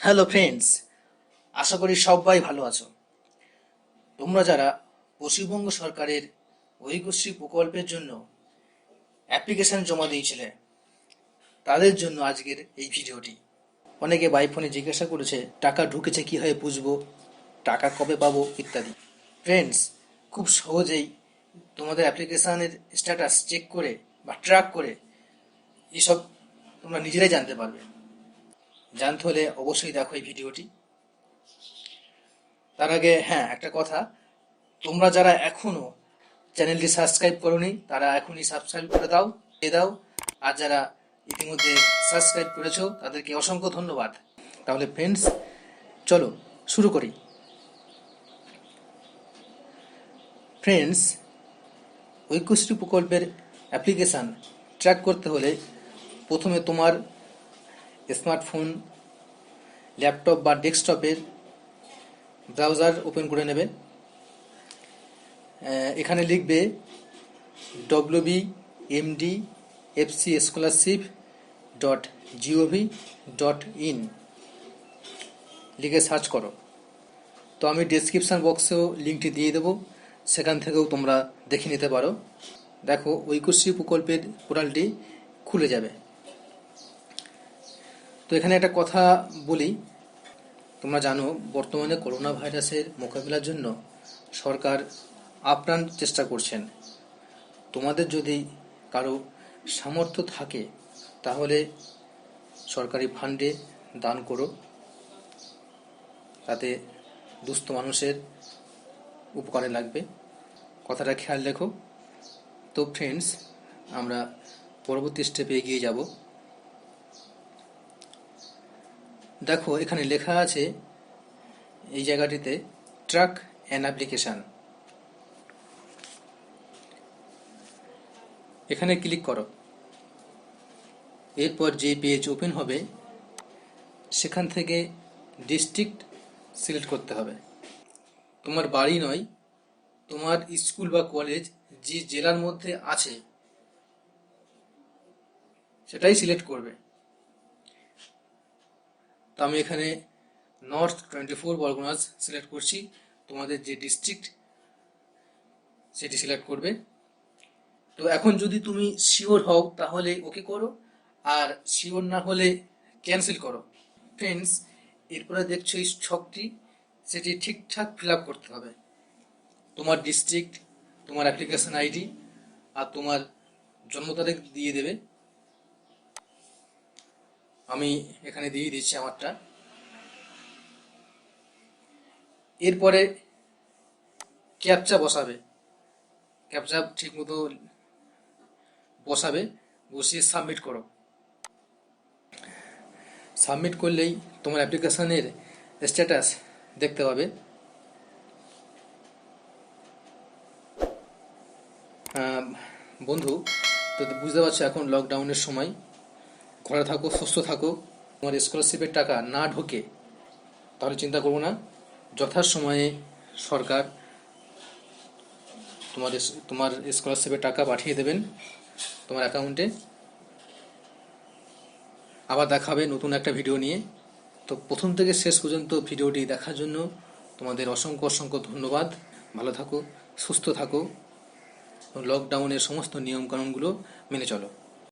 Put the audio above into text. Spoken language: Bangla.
হ্যালো ফ্রেন্ডস, আশা করি সবাই ভালো আছো। তোমরা যারা পশ্চিমবঙ্গ সরকারের ঐক্যশ্রী প্রকল্পের জন্য অ্যাপ্লিকেশন জমা দিয়েছিলে, তাদের জন্য আজকের এই ভিডিওটি। অনেকে বাই ফোনে জিজ্ঞাসা করেছে টাকা ঢুকেছে কীভাবে বুঝবো, টাকা কবে পাবো ইত্যাদি। ফ্রেন্ডস, খুব সহজেই তোমাদের অ্যাপ্লিকেশনের স্ট্যাটাস চেক করে বা ট্র্যাক করে এসব তোমরা নিজেরাই জানতে পারবে। জানতে হলে অবশ্যই দেখো এই ভিডিওটি। তার আগে হ্যাঁ, একটা কথা, তোমরা যারা এখনো চ্যানেলটি সাবস্ক্রাইব করোনি তারা এখনই সাবস্ক্রাইব করে দাও। আর যারা ইতিমধ্যে সাবস্ক্রাইব করেছো তাদেরকে অসংখ্য ধন্যবাদ। তাহলে ফ্রেন্ডস, চলো শুরু করি। ফ্রেন্ডস, ঐক্যশ্রী প্রকল্পের অ্যাপ্লিকেশান ট্র্যাক করতে হলে প্রথমে তোমার স্মার্টফোন, ল্যাপটপ বা ডেস্কটপের ব্রাউজার ওপেন করে নেবে। এখানে লিখবে wbmdfcscholarship.gov.in, লিখে সার্চ করো। তো আমি ডেসক্রিপশান বক্সেও লিঙ্কটি দিয়ে দেবো, সেখান থেকেও তোমরা দেখে নিতে পারো। দেখো, ঐক্যশ্রী প্রকল্পের পোর্টালটি খুলে যাবে। তো এখানে একটা কথা বলি, তোমরা জানো বর্তমানে করোনা ভাইরাসের মোকাবিলার জন্য সরকার আপ্রাণ চেষ্টা করছেন। তোমাদের যদি কারো সামর্থ্য থাকে তাহলে সরকারি ফান্ডে দান করো, তাতে দুস্থ মানুষের উপকারে লাগবে, কথাটা খেয়াল রেখো। তো ফ্রেন্ডস, আমরা পরবর্তী স্টেপে এগিয়ে যাব। দেখো, এখানে লেখা আছে এই জায়গাটিতে ট্র্যাক অ্যান অ্যাপ্লিকেশান। এখানে ক্লিক করো। এরপর যে পেজ ওপেন হবে সেখান থেকে ডিস্ট্রিক্ট সিলেক্ট করতে হবে। তোমার বাড়ি নয়, তোমার স্কুল বা কলেজ যে জেলার মধ্যে আছে সেটাই সিলেক্ট করবে। তো আমি এখানে নর্থ 24 পরগনাস সিলেক্ট করছি। তোমাদের যে ডিস্ট্রিক্ট সেটি সিলেক্ট করবে। তো এখন যদি তুমি শিওর হও তাহলে ওকে করো, আর শিওর না হলে ক্যান্সেল করো। ফ্রেন্ডস, এরপরে দেখছো এই ছকটি, সেটি ঠিকঠাক ফিল আপ করতে হবে। তোমার ডিস্ট্রিক্ট, তোমার অ্যাপ্লিকেশন আইডি আর তোমার জন্ম তারিখ দিয়ে দেবে। আমি এখানে দিয়ে দিচ্ছি আমারটা। এরপরে ক্যাপচা বসাবে, ক্যাপচা ঠিক মতো বসাবে, বসিয়ে সাবমিট করো। সাবমিট করলেই তোমার অ্যাপ্লিকেশনের স্ট্যাটাস দেখতে পাবে। বন্ধু, তো বুঝতে পারছো এখন লকডাউনের সময়, ঘরে থাকো, সুস্থ থাকো। তোমার স্কলারশিপের টাকা না ঢোকে তাহলে চিন্তা করবো না, যথাসময়ে সরকার তোমার স্কলারশিপের টাকা পাঠিয়ে দেবেন তোমার অ্যাকাউন্টে। আবার দেখাবে নতুন একটা ভিডিও নিয়ে। তো প্রথম থেকে শেষ পর্যন্ত ভিডিওটি দেখার জন্য তোমাদের অসংখ্য অসংখ্য ধন্যবাদ। ভালো থাকো, সুস্থ থাকো, লকডাউনের সমস্ত নিয়মকানুনগুলো মেনে চলো।